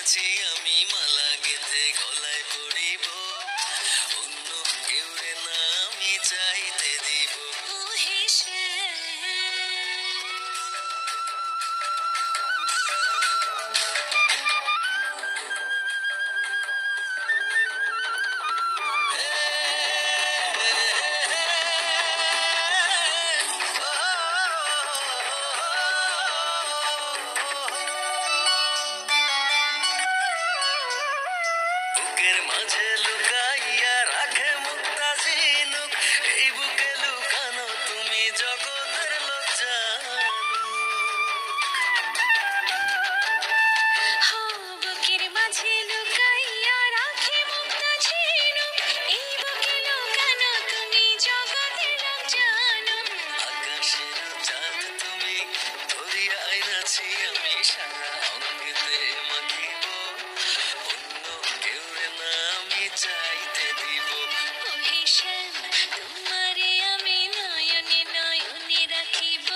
আইনাছি আমি মালা গেঁথে গলায় পরিব, অন্য কেউ রে না আমি চাইতে দিব। ও হেসে বুকের মাঝে লুকাইয়া রাখে মুক্তা ঝিনুক, এই বুকে লুকানো তুমি জগতের লোক জানো। বুকের মাঝে লুকাইয়া রাখে মুক্তা ঝিনুক, এই বুকে লুকানো তুমি জগতের লোক জানো। আকাশের চাঁদ তুমি ধরিয়া আইনাছি আমি সারা অঙ্গেতে মাখিব, অন্য কেউ রে না আমি চাইতে দিব। ও হেসে তোমারে আমি নয়নে নয়নে রাখিব,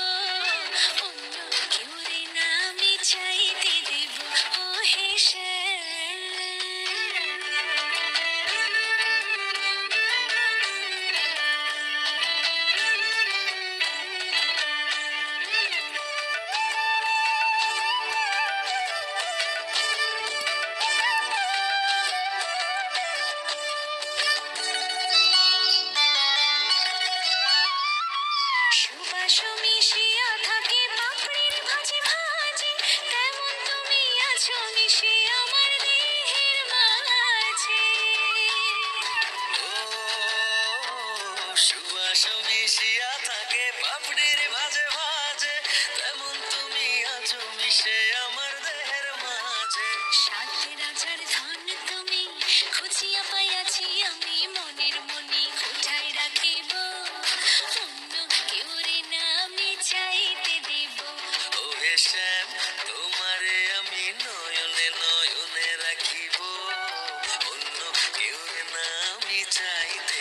অন্য কেউ রে না আমি চাইতে দিব। ও হেসে সুবাস মিশিয়া থাকে পাপড়ির ভাজে ভাজে, তেমন তুমি আছো মিশে আমার দেহের মাঝে। ও সুবাস মিশিয়া থাকে পাপড়ির ভাজে ভাজে, তেমন তুমি আছো মিশে আমার দেহের মাঝে। সাথে রাজার ধন তুমি খুঁজিয়া পাইয়াছি আমি মনের মনি কোঠায় রাখিব, অন্য কেউ রে না আমি চাইতে দেব। ও হে শ্যাম তোমারে আমি নয়নে নয়নে রাখিব, অন্য কেউ রে না আমি চাইতে